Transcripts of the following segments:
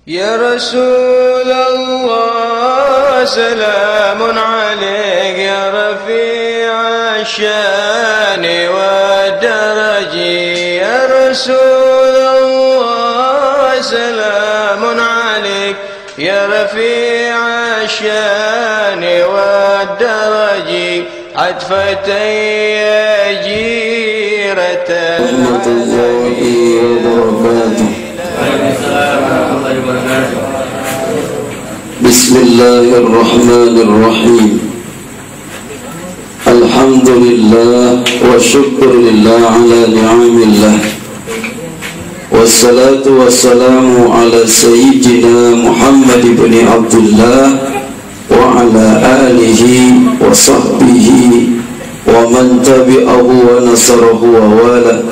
يا رسول الله سلام عليك يا رفيع الشان والدرج يا رسول الله سلام عليك يا رفيع الشان والدرج عطفتي جيرة ورحمة الله وبركاته. بسم الله الرحمن الرحيم. الحمد لله والشكر لله على نعم الله، والصلاة والسلام على سيدنا محمد بن عبد الله وعلى آله وصحبه ومن تبعه ونصره ووالاه،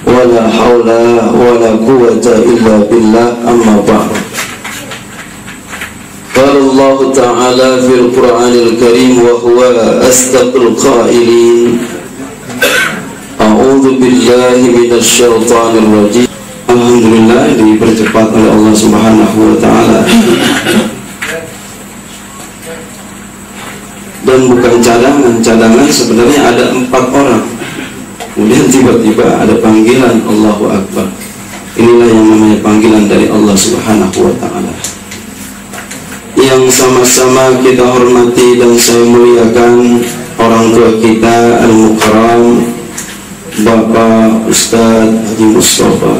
ولا حول ولا قوة إلا بالله. أما بعد، قال الله تعالى في القرآن الكريم وهو أصدق القائلين: أعوذ بالله من الشيطان الرجيم. Alhamdulillah, dipercepat oleh Allah Subhanahu wa Ta'ala. Dan bukan cadangan sebenarnya ada 4 orang. Kemudian tiba-tiba ada panggilan Allahu Akbar. Inilah yang namanya panggilan dari Allah Subhanahu wa Ta'ala, yang sama-sama kita hormati dan saya muliakan orang tua kita Al-Mukarram Bapak Ustadz Haji Mustafa,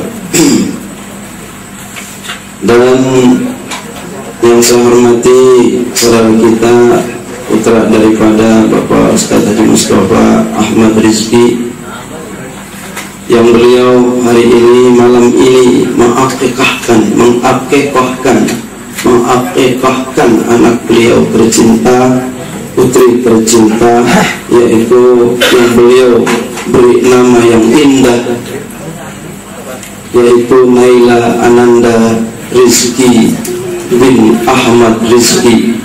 dan yang saya hormati saudara kita, putra daripada Bapak Ustadz Haji Mustafa Ahmad Rizki, yang beliau hari ini malam ini mengakikahkan anak beliau tercinta, putri tercinta, yaitu yang beliau beri nama yang indah, yaitu Naila Ananda Rizki bin Ahmad Rizki.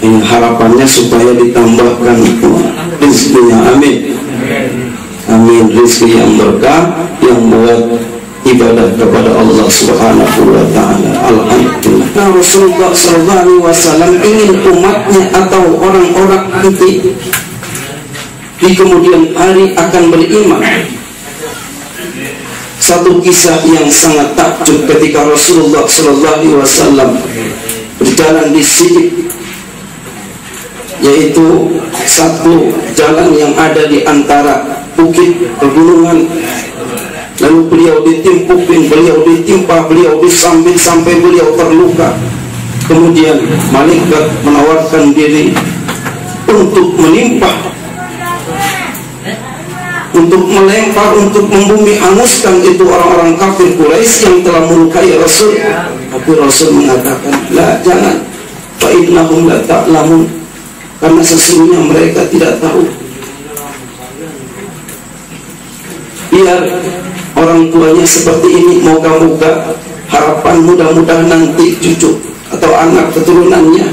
Ini harapannya supaya ditambahkan rizkinya, amin amin, rizki yang berkah, yang buat ibadah kepada Allah Subhanahu wa Ta'ala. Alhamdulillah. Nah, Rasulullah SAW ingin umatnya atau orang-orang nanti di kemudian hari akan beriman. Satu kisah yang sangat takjub ketika Rasulullah SAW berjalan di Sidik, yaitu satu jalan yang ada di antara bukit pegunungan. Lalu beliau ditimpukin, beliau ditimpa, beliau disambit sampai beliau terluka. Kemudian malaikat menawarkan diri untuk menimpa, untuk melempar, untuk membumi hanguskan itu orang-orang kafir Quraisy yang telah melukai Rasul. Tapi Rasul mengatakan, "La, jangan. Fa innahum la ta'lamun." Karena sesungguhnya mereka tidak tahu. Biar orang tuanya seperti ini, moga-moga harapan mudah-mudahan nanti cucu atau anak keturunannya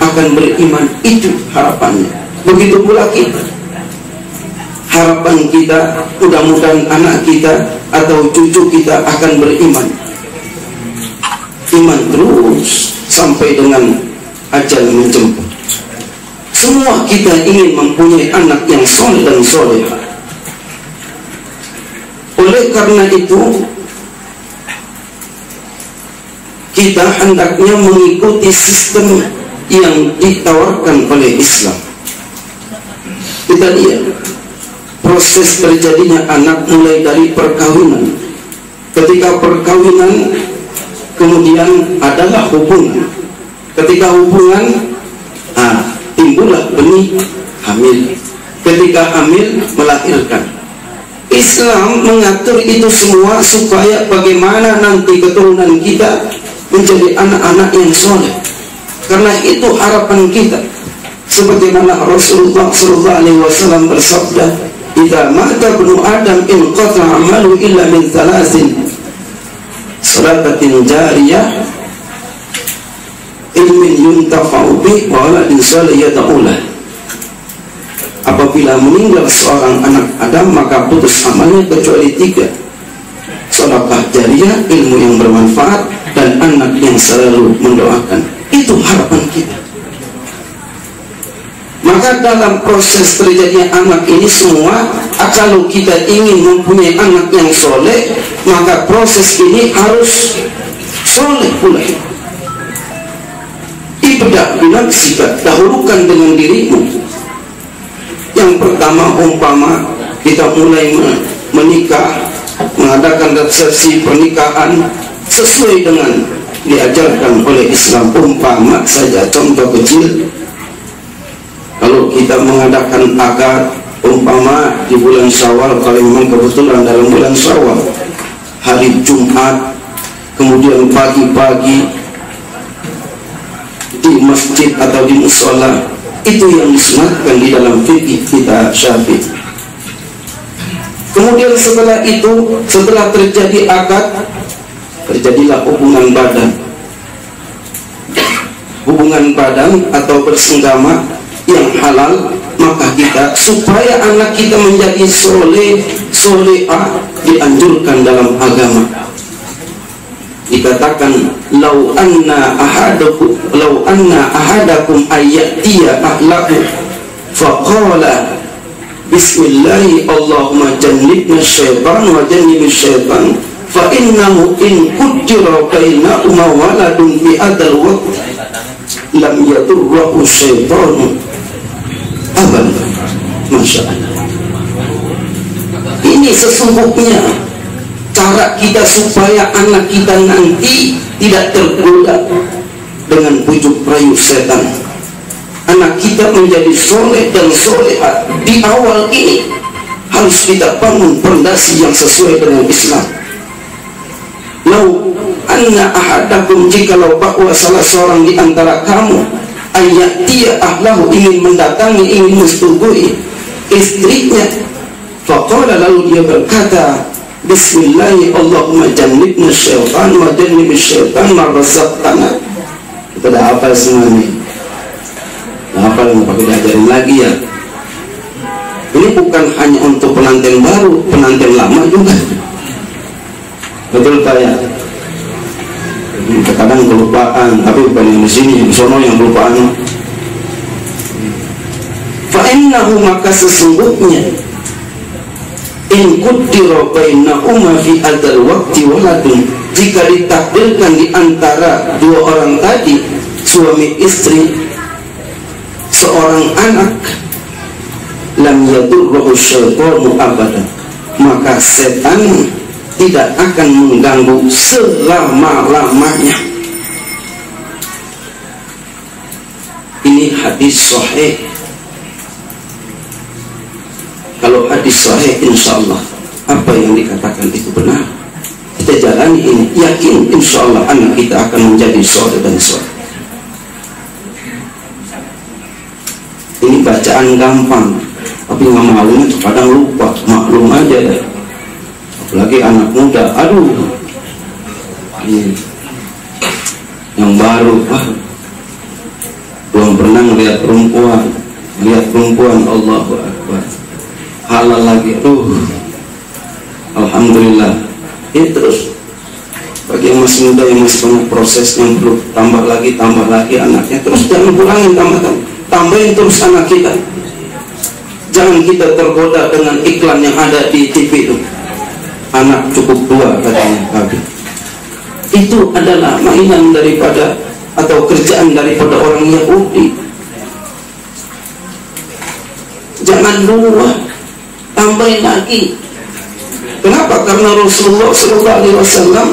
akan beriman. Itu harapannya. Begitu pula kita, harapan kita mudah-mudahan anak kita atau cucu kita akan beriman. Iman terus sampai dengan ajal menjemput. Semua kita ingin mempunyai anak yang soleh dan solehah. Oleh karena itu, kita hendaknya mengikuti sistem yang ditawarkan oleh Islam. Kita lihat proses terjadinya anak mulai dari perkawinan. Ketika perkawinan, kemudian adalah hubungan. Ketika hubungan, timbullah benih hamil. Ketika hamil, melahirkan. Islam mengatur itu semua supaya bagaimana nanti keturunan kita menjadi anak-anak yang soleh. Karena itu harapan kita. Sebagaimana Rasulullah SAW bersabda, "Idza mata ibnu Adam inqata 'amalu illa min thalathin, shadaqatin jariyah, ilmin yuntafa'u bih, wa waladin salih yad'u lahu." Apabila meninggal seorang anak Adam, maka putus amalnya kecuali 3: sedekah jariah, ilmu yang bermanfaat, dan anak yang selalu mendoakan. Itu harapan kita. Maka dalam proses terjadinya anak ini semua, kalau kita ingin mempunyai anak yang soleh, maka proses ini harus soleh pula. Ibda' binafsika, dahulukan dengan dirimu. Yang pertama, umpama kita mulai menikah, mengadakan resepsi pernikahan sesuai dengan diajarkan oleh Islam. Umpama saja contoh kecil, kalau kita mengadakan akad, umpama di bulan Syawal, kalau memang kebetulan dalam bulan Syawal, hari Jumat, kemudian pagi-pagi di masjid atau di musola, itu yang disunatkan di dalam fikih kita Syafi'i. Kemudian setelah itu, setelah terjadi akad, terjadilah hubungan badan atau bersenggama yang halal. Maka kita, supaya anak kita menjadi solehah, dianjurkan dalam agama. Dikatakan, lau anna ahadakum ayyatiya ahlahu faqala bismillahi Allahumma jannibna syaitan wa jannibna syaitan fa innahu in kujira bainahuma waladun fi adal waqt lam yadurrahu syaitanu abadan. Masya Allah. Ini sesungguhnya cara kita supaya anak kita nanti tidak tergoda dengan bujuk rayu setan. Anak kita menjadi soleh dan solehah di awal ini harus kita bangun pondasi yang sesuai dengan Islam. Lau anna ahadakum, jikalau bahwa salah seorang di antara kamu ayyatiya ahlahu, ingin mendatangi, ingin mensetujui istrinya, faqala, lalu dia berkata, bismillahi Allahumma jannibna syaitan wa jannibna syaitan ma razaqtana. Kita dah hafal semuanya. Hafal, nggak pakai diajarin lagi ya. Ini bukan hanya untuk pengantin baru, pengantin lama juga. Betul Pak ya? Kadang kelupaan, tapi bukan yang di sini, di sono yang kelupaan. Fa'innahu, maka sesungguhnya, in kuddira bainahuma fi adzal waqti waladun, jika ditakdirkan di antara dua orang tadi, suami istri, seorang anak, lam yadurruhu syaitanu abadan, maka setan tidak akan mengganggu selama-lamanya. Ini hadis sahih. Kalau hadis sahih, insya Allah apa yang dikatakan itu benar. Kita jalani ini, yakin insya Allah anak kita akan menjadi soleh dan soleh. Ini bacaan gampang, tapi ngamalin kadang lupa, maklum aja deh. Apalagi anak muda, aduh, yang baru, belum pernah melihat perempuan, Allahu Akbar, halal lagi, aduh, alhamdulillah. Ini terus bagi yang masih muda, yang masih banyak proses yang perlu tambah lagi anaknya, terus jangan kurangin, tambahin terus anak kita. Jangan kita tergoda dengan iklan yang ada di TV itu. Anak cukup dua katanya Nabi. Itu adalah mainan daripada atau kerjaan daripada orang Yahudi. Jangan dua, tambahin lagi. Kenapa? Karena Rasulullah SAW,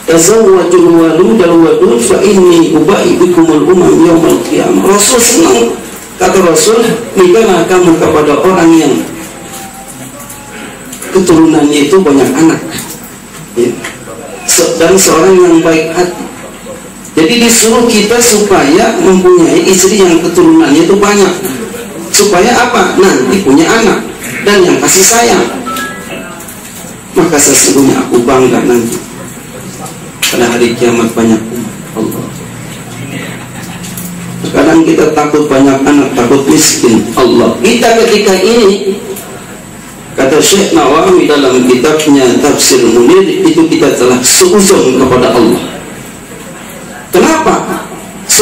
tazawwajul waludal wadud fa inni ubaibikumul umam yaumal qiyamah. Rasul senang, kata Rasul, nikahlah kamu kepada orang yang keturunannya itu banyak anak, ya. Dan seorang yang baik hati. Jadi disuruh kita supaya mempunyai istri yang keturunannya itu banyak, supaya apa? Nanti punya anak dan yang kasih sayang. Maka sesungguhnya aku bangga nanti pada hari kiamat banyak umat Allah. Kadang kita takut banyak anak, takut miskin Allah. Kita ketika ini, kata Syekh Nawawi dalam kitabnya Tafsir Munir, itu kita telah seuzon kepada Allah.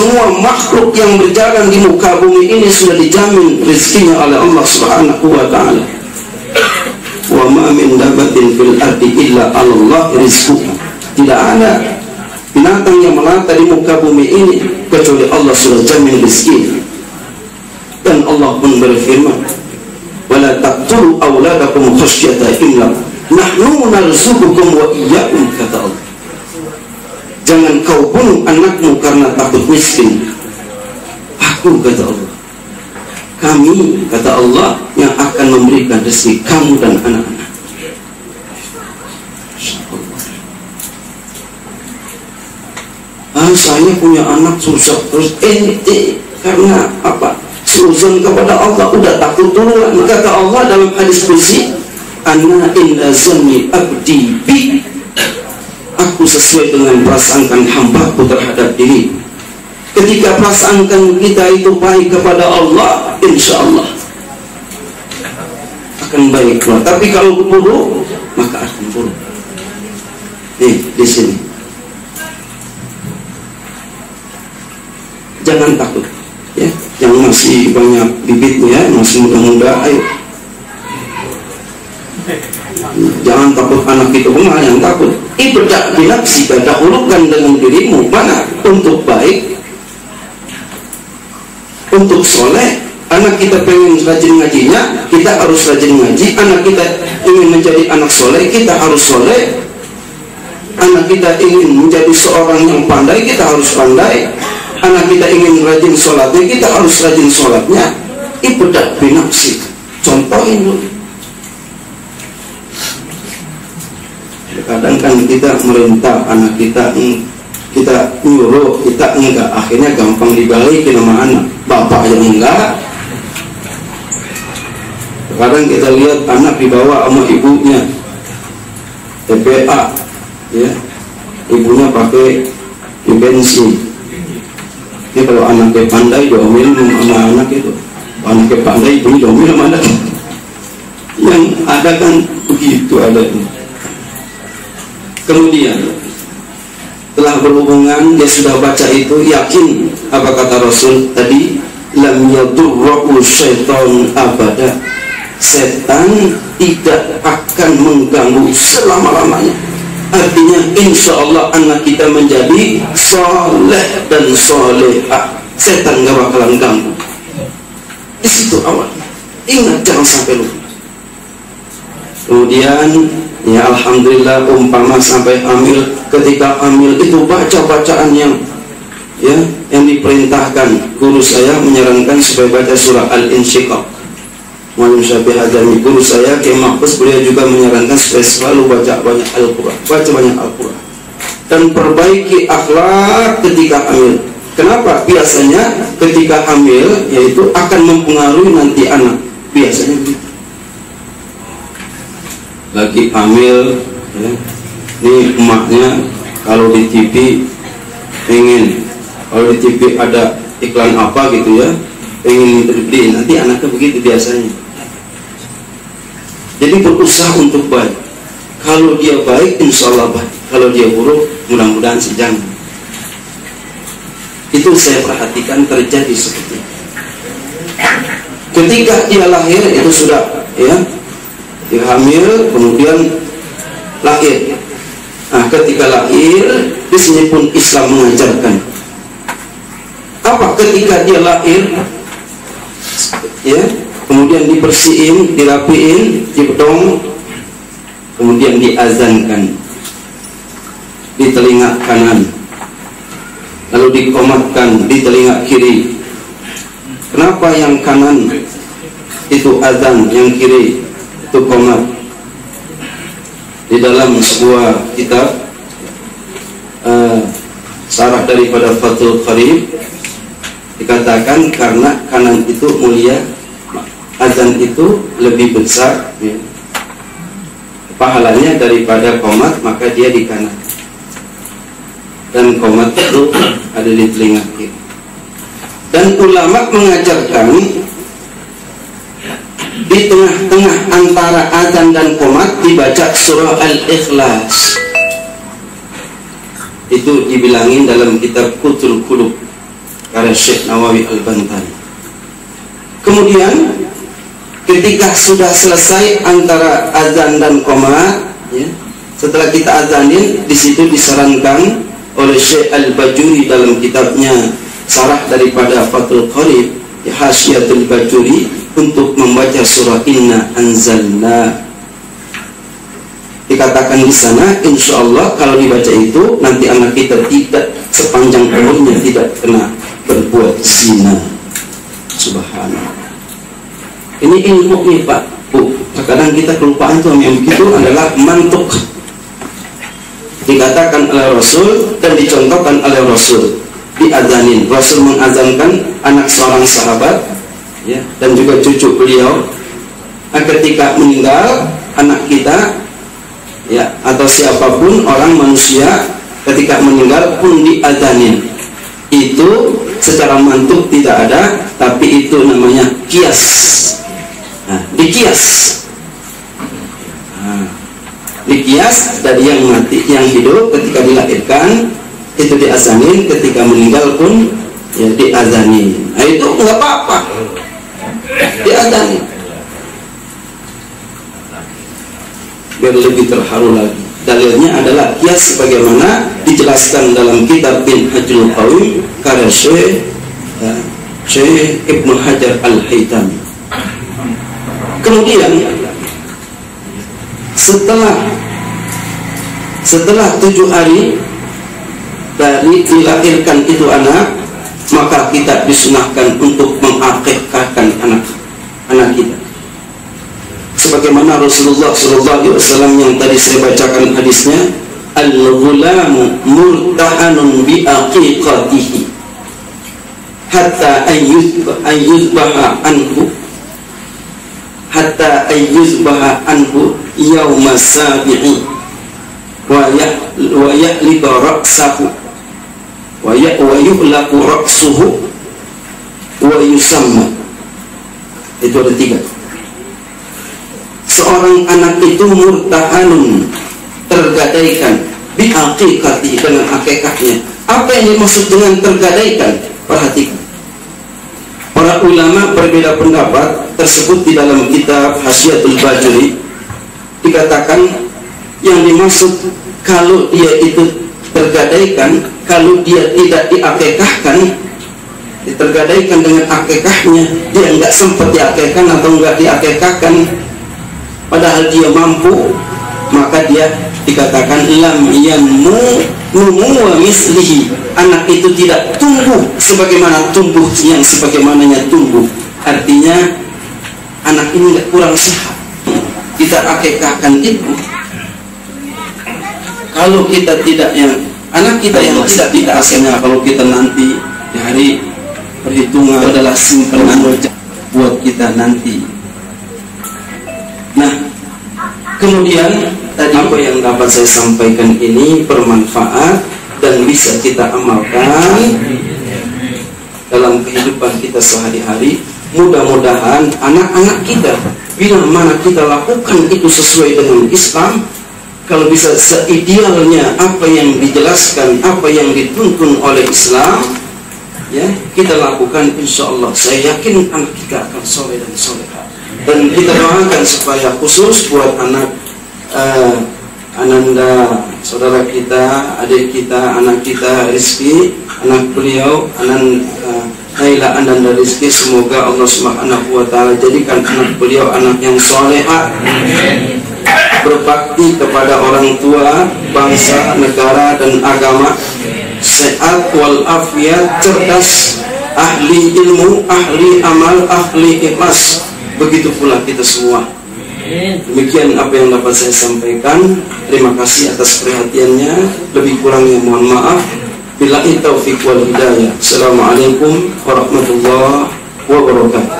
semua makhluk yang berjalan di muka bumi ini sudah dijamin rezekinya oleh Allah Subhanahu wa ta'ala. Wa ma min dabatin fil ardi illa 'ala Allah rizquha. Tidak ada binatang yang melata di muka bumi ini kecuali Allah sudah jamin rezeki. Dan Allah pun berfirman, wala taqtulu auladakum khasyata imlaq nahnu narzuqukum wa iyyakum, kata Allah. Jangan kau bunuh anakmu karena takut miskin. Aku, kata Allah, kami, kata Allah, yang akan memberikan rezeki kamu dan anak-anak. Saya punya anak susah, terus ente karena apa? Suzon kepada Allah, udah takut duluan. Kata Allah dalam hadis kursi, ana inna zanni abdi bi, aku sesuai dengan prasangkaan hambaku terhadap diri. Ketika prasangkaan kita itu baik kepada Allah, insya Allah akan baik. Tapi kalau buruk, maka akan buruk. Nih, di sini. Jangan takut, ya. Yang masih banyak bibitnya, masih muda-muda, ayo. Jangan takut anak itu bunga, yang takut. Ibda' binafsika, dahulukan dengan dirimu. Mana? Untuk baik, untuk soleh. Anak kita pengen rajin ngajinya, kita harus rajin ngaji. Anak kita ingin menjadi anak soleh, kita harus soleh. Anak kita ingin menjadi seorang yang pandai, kita harus pandai. Anak kita ingin rajin sholatnya, kita harus rajin sholatnya. Ibda' binafsika, contohin dulu. Kadang kan kita merintah anak kita nyuruh, kita enggak, akhirnya gampang dibalikin sama anak. Bapak yang enggak. Kadang kita lihat anak dibawa sama ibunya TPA, ya, ibunya pakai di bensin. Ini kalau anaknya pandai diomelin sama anak itu, anaknya pandai ibunya diomelin sama anak. Yang ada kan begitu adanya. Kemudian telah berhubungan, dia sudah baca itu, yakin apa kata Rasul tadi, lam yadurru syaitan abada, setan tidak akan mengganggu selama-lamanya. Artinya insya Allah anak kita menjadi soleh dan solehah, setan gak bakalan ganggu. Di situ awal. Ingat, jangan sampai lupa. Kemudian ya alhamdulillah, umpama sampai hamil, ketika hamil itu baca bacaan yang diperintahkan. Guru saya menyarankan supaya baca surah Al-Insyiqaq. Malam Syafi'i Hadami, guru saya Kiai Mahfuz, beliau juga menyarankan supaya selalu baca banyak Al-Quran, baca banyak Al-Quran, dan perbaiki akhlak ketika hamil. Kenapa? Biasanya ketika hamil yaitu akan mempengaruhi nanti anak. Biasanya begitu. Lagi hamil, ya, ini emaknya kalau di TV pengen, kalau di TV ada iklan apa gitu ya, pengen beli, nanti anaknya begitu biasanya. Jadi berusaha untuk baik. Kalau dia baik, insya Allah baik. Kalau dia buruk, mudah-mudahan jangan. Itu saya perhatikan terjadi seperti itu. Ketika dia lahir itu sudah, ya, dia hamil, kemudian lahir. Nah, ketika lahir, di sini pun Islam mengajarkan apa? Ketika dia lahir, ya, kemudian dibersihin, dirapiin, dibedong, kemudian diazankan di telinga kanan, lalu dikomatkan di telinga kiri. Kenapa yang kanan itu azan, yang kiri itu komat? Di dalam sebuah kitab sarah daripada Fathul Qarib dikatakan karena kanan itu mulia, azan itu lebih besar, ya, pahalanya daripada komat, maka dia di kanan, dan komat itu ada di telinga kiri. Dan ulama mengajarkan di tengah-tengah antara azan dan komat dibaca surah Al-Ikhlas. Itu dibilangin dalam kitab Qutul Qulub, karya Syekh Nawawi Al-Bantani. Kemudian ketika sudah selesai antara azan dan qomat, ya, setelah kita azanin, di situ disarankan oleh Syekh Al-Bajuri dalam kitabnya Sarah daripada Fathul Qarib, ya, Hasyiatul Bajuri, untuk membaca surah Inna Anzalna. Dikatakan di sana, insya Allah kalau dibaca itu nanti anak kita tidak sepanjang umurnya tidak kena berbuat zina. Subhanallah. Ini ilmu nih Pak, Bu. Terkadang kita kelupaan tuh yang begitu adalah mantuk. Dikatakan oleh Rasul dan dicontohkan oleh Rasul, diazanin. Rasul mengazankan anak seorang sahabat, ya, dan juga cucu beliau. Ketika meninggal anak kita, ya, atau siapapun orang manusia ketika meninggal pun diazanin. Itu secara mantuk tidak ada, tapi itu namanya kias. Nah, dikias. Nah, dikias dari yang mati, yang hidup ketika dilahirkan itu diazanin, ketika meninggal pun ya diazanin. Nah, itu nggak apa-apa, diazanin. Biar lebih terharu lagi. Dalilnya adalah kias sebagaimana dijelaskan dalam kitab Minhajul Qawi karya Syekh Ibnu Hajar Al-Haytami. Kemudian setelah 7 hari dari dilahirkan itu anak, maka kita disunahkan untuk mengakikahkan anak kita. Sebagaimana Rasulullah SAW yang tadi saya bacakan hadisnya, al-ghulamu murtahanun bi aqiqatihi hatta ayyuzbaha anhu yawma sabi'i wa yahliqa ra'sahu wa yuhlaqu ra'suhu wa yusamma. Itu ada 3. Seorang anak itu murtahanun, tergadaikan, biaqiqati, dengan akikahnya. Apa yang dimaksud dengan tergadaikan? Perhatikan. Para ulama berbeda pendapat tersebut di dalam kitab Hasyiatul Bajuri. Dikatakan yang dimaksud kalau dia itu tergadaikan, kalau dia tidak diakikahkan, tergadaikan dengan akikahnya, dia nggak sempat diakikahkan atau nggak diakikahkan, padahal dia mampu, maka dia dikatakan lam yanmu wa mislihi. Anak itu tidak tumbuh sebagaimana tumbuh yang sebagaimananya tumbuh. Artinya anak ini tidak kurang sehat. Kita akikahkan itu. Kalau kita tidak yang anak kita yang tidak diakikahkan, kalau kita nanti di hari perhitungan adalah simpanan buat kita nanti. Nah, kemudian tadi apa yang dapat saya sampaikan ini bermanfaat dan bisa kita amalkan dalam kehidupan kita sehari-hari. Mudah-mudahan anak-anak kita, bila mana kita lakukan itu sesuai dengan Islam, kalau bisa seidealnya apa yang dijelaskan, apa yang dituntun oleh Islam, ya, kita lakukan, insya Allah saya yakin anak kita akan soleh dan solehah. Dan kita doakan supaya khusus buat anak Ananda, saudara kita, adik kita, anak kita Rizki, anak beliau Naila Ananda Rizki, semoga Allah Subhanahu wa ta'ala jadikan anak beliau anak yang soleha, berbakti kepada orang tua, bangsa, negara dan agama, sehat walafiat, cerdas, ahli ilmu, ahli amal, ahli ikhlas. Begitu pula kita semua. Demikian apa yang dapat saya sampaikan. Terima kasih atas perhatiannya. Lebih kurangnya mohon maaf. Billahi taufiq wal hidayah. Assalamualaikum warahmatullahi wabarakatuh.